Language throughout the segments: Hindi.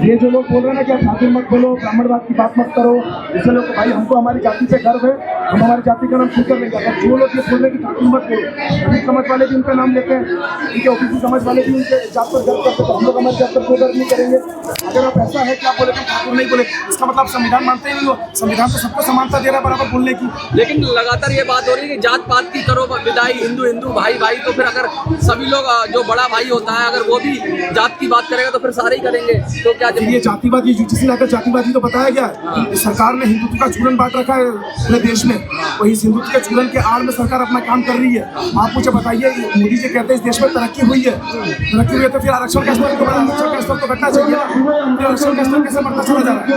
ये जो लोग बोल रहे हैं ना कि आप ठाकुर मत बोलो, ब्राह्मणवाद की बात मत करो, इससे लोग भाई हमको हमारी जाति से गर्व है, हम हमारी जाति का नाम स्वीकार नहीं करते। जो लोग ये बोल रहे हैं कि ठाकुर मत बोलो, अभी समाज वाले भी उनका नाम लेते हैं, उनके ओबीसी समाज वाले भी उनके जात पर गर्व करते हैं, तो हम लोग हमारी जात पर क्यों गर्व नहीं करेंगे? अगर आप ऐसा है कि आप बोले कि ठाकुर नहीं बोले, इसका मतलब संविधान मानते ही नहीं हो। संविधान तो सबको समानता दे रहा है बराबर बोलने की। लेकिन लगातार ये बात हो रही है कि जात पात की करो विदाई, हिंदू हिंदू भाई भाई, तो फिर अगर सभी लोग जो बड़ा भाई होता है अगर वो भी जात की बात करेगा तो फिर सारे ही करेंगे। तो क्या ये जातिवादी जिसे लाकर जातिवादी तो बताया गया है। सरकार ने हिंदुत्व का चूरन बांट रखा है पूरे देश में, वही हिंदुत्व के चूरन के आड़ में सरकार अपना काम कर रही है। आप मुझे बताइए, मोदी जी कहते हैं इस देश में तरक्की हुई है, तरक्की हुई है तो फिर आरक्षण का स्तर तो आरक्षण का स्तर तो घटना चाहिए ना। फिर आरक्षण का स्तर कैसे बढ़ता चला जा रहा है?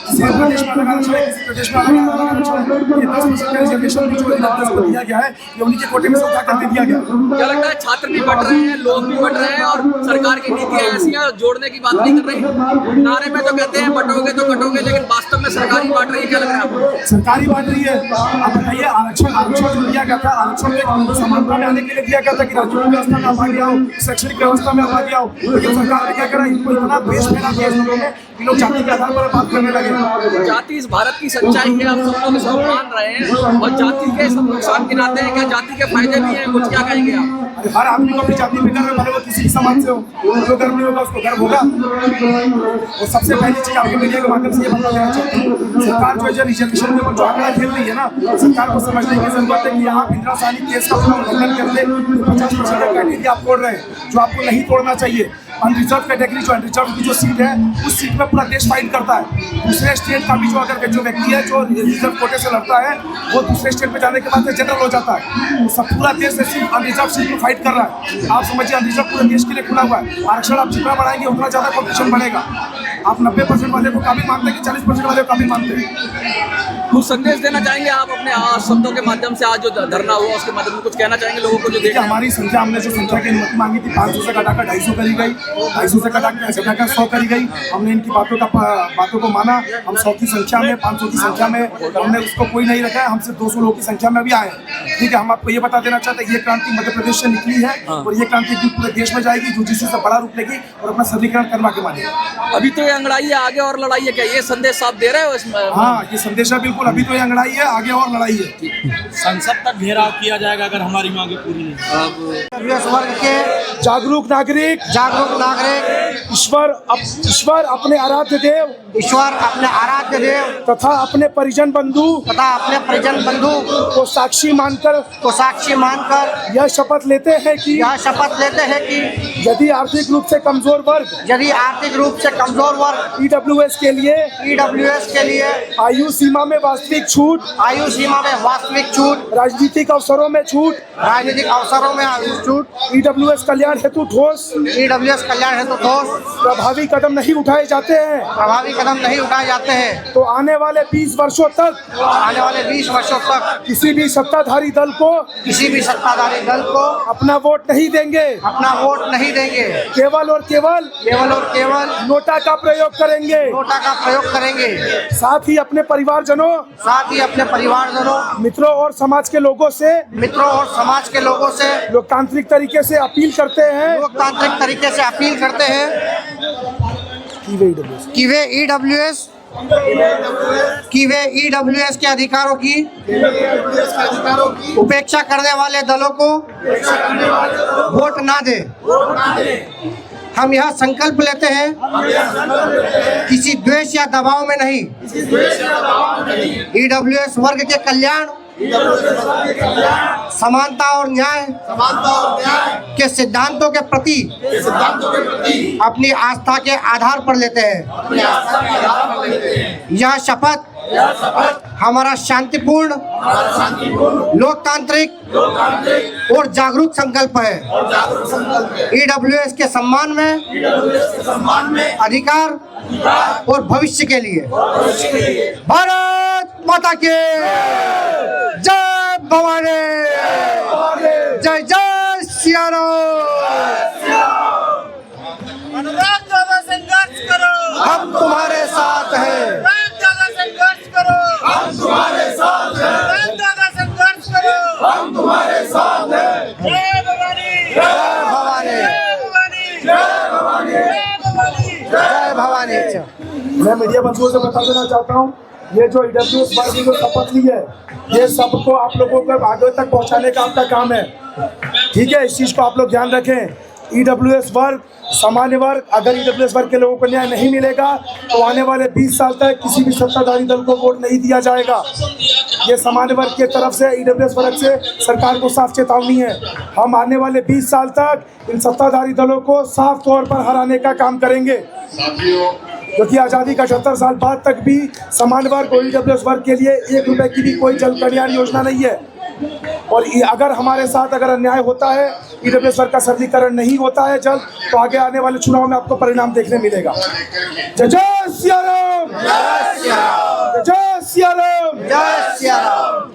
किसी प्रदेश में अलग आरक्षण है, किसी प्रदेश में अलग आरक्षण है। ये 10% का रिजर्वेशन भी जो 10 को दिया गया है, ये उन्हीं के कोटे में से उठा करके दिया गया। क्या लगता है छात्र भी बढ़ रहे हैं, लोग भी बढ़ रहे हैं और सरकार की नीतियां ऐसी हैं जोड़ने की बात नहीं कर रही? नारे में तो कहते हैं बटोगे तो कटोगे, लेकिन वास्तव में सरकारी बांट रही है। क्या लग रहा है आपको? सरकारी बांट रही है। आप बताइए, आरक्षण जो दिया गया था, आरक्षण में समानता में आने के लिए दिया गया था कि राजनीतिक व्यवस्था में आप आगे आओ, शैक्षणिक व्यवस्था में आप आगे आओ, लेकिन सरकार ने क्या करा, इनको इतना द्वेष फैला दिया इस लोगों में कि लोग जाति के आधार पर बात करने लगे। जाति इस भारत की सच्चाई है, आप सब लोग इसको मान रहे हैं और जाति के सब नुकसान गिनाते हैं, क्या जाति के फायदे भी हैं? कुछ क्या कहेंगे आप? हर आदमी को अपनी जाति में गर्व है, भले वो किसी भी समाज से हो, जो गर्व नहीं होगा उसको गर्व होगा। और सबसे पहली चीज आपके मीडिया के माध्यम से ये बता देना चाहता हूँ, सरकार जो रिजर्वेशन के ऊपर जो आंकड़ा खेल रही है ना, सरकार को समझने की जरूरत है कि यहाँ इंदिरा साहनी केस का उल्लंघन करते 50% का क्राइटेरिया आप तोड़ रहे हैं, जो आपको नहीं तोड़ना चाहिए। अनरिजर्व कैटेगरी जो अनरिजर्व की जो सीट है, उस सीट में पूरा देश फाइट करता है। दूसरे स्टेट का भी जो अगर जो व्यक्ति है जो रिजर्व कोटे से लड़ता है, वो दूसरे स्टेट में जाने के बाद जनरल हो जाता है। तो सब पूरा देश सिर्फ अनरिजर्व सीट में फाइट कर रहा है। आप समझिए, अनरिजर्व पूरे देश के लिए खुला हुआ है। आरक्षण आप जितना बढ़ाएंगे उतना ज़्यादा कॉम्पिटिशन बढ़ेगा। आप 90% वाले को काबिल मानते हैं कि 40% वाले को काबिल मानते हैं? कुछ संदेश देना चाहेंगे आप अपने शब्दों के माध्यम से? आज जो धरना हुआ उसके माध्यम में कुछ कहना चाहेंगे लोगों को जो देखिए? हमारी संख्या, हमने जो संख्या की अनुमति मांगी थी 500 से घटाकर 250 करी गई, 250 से घटाकर 100 करी गई। हमने इनकी बातों को माना। हम 100 की संख्या में, 500 की संख्या में हमने उसको कोई नहीं रखा है। हम सिर्फ 200 लोगों की संख्या में भी आए। ठीक है, हम आपको ये बता देना चाहते हैं, ये क्रांति मध्य प्रदेश से निकली है और ये क्रांति पूरे देश में जाएगी, जो जिससे से बड़ा रूप लेगी और अपना सरलीकरण करवा के मानेगी। अभी तो ये अंगड़ाई है, आगे और लड़ाई है, क्या ये संदेश आप दे रहे हो इसमें? हाँ, ये संदेश है बिल्कुल। अभी तो ये अंगड़ाई है, आगे और लड़ाई है। संसद तक घेराव किया जाएगा अगर हमारी मांगे पूरी नहीं। वर्ग के जागरूक नागरिक, ईश्वर अपने आराध्य देव तथा अपने परिजन बंधु को साक्षी मानकर यह शपथ लेते हैं कि यदि आर्थिक रूप से कमजोर वर्ग ईडब्ल्यूएस के लिए आयु सीमा में वास्तविक छूट, राजनीतिक अवसरों में छूट, ईडब्ल्यूएस कल्याण हेतु ठोस प्रभावी कदम नहीं उठाए जाते हैं, तो आने वाले 20 वर्षों तक किसी भी सत्ताधारी दल को अपना वोट नहीं देंगे, केवल और केवल नोटा का प्रयोग करेंगे। साथ ही अपने परिवारजनों, मित्रों और समाज के लोगों से लोकतांत्रिक तरीके से अपील करते हैं कि वे ईडब्ल्यूएस के अधिकारों की उपेक्षा करने वाले दलों को वोट ना दे। हम यह संकल्प लेते हैं, किसी द्वेष या दबाव में नहीं, ईडब्ल्यूएस वर्ग के कल्याण, समानता और न्याय के सिद्धांतों के प्रति अपनी आस्था के आधार पर लेते हैं। यह शपथ हमारा शांतिपूर्ण, लोकतांत्रिक और जागरूक संकल्प है। ईडब्ल्यूएस के सम्मान में, अधिकार और भविष्य के लिए। भारत माता के जय भवानी, जय जय सिया राम। संघर्ष करो, हम तुम्हारे साथ हैं। संघर्ष करो, हम तुम्हारे साथ हैं। संघर्ष करो, हम तुम्हारे साथ हैं। जय भवानी, जय भवानी, जय भवानी, जय मीडिया बंधुओं से बता देना चाहता हूँ, ये जो ईडब्ल्यूएस वर्ग की जो शपथ ली है, ये सबको आप लोगों को आगे तक पहुंचाने का आपका काम है। ठीक है, इस चीज़ को आप लोग ध्यान रखें। ईडब्ल्यूएस वर्ग, सामान्य वर्ग, अगर ईडब्ल्यूएस वर्ग के लोगों को न्याय नहीं मिलेगा तो आने वाले 20 साल तक किसी भी सत्ताधारी दल को वोट नहीं दिया जाएगा। ये सामान्य वर्ग की तरफ से, ईडब्ल्यूएस वर्ग से सरकार को साफ चेतावनी है। हम आने वाले 20 साल तक इन सत्ताधारी दलों को साफ तौर पर हराने का काम करेंगे, क्योंकि आज़ादी का 78 साल बाद तक भी सामान्य वर्ग और ईडब्ल्यूएस वर्ग के लिए 1 रुपए की भी कोई जन कल्याण योजना नहीं है। और अगर हमारे साथ अगर अन्याय होता है, ईडब्ल्यूएस वर्ग का सरलीकरण नहीं होता है जल्द, तो आगे आने वाले चुनाव में आपको परिणाम देखने मिलेगा। जय जय सिया राम, जय सिया राम, जय सिया राम।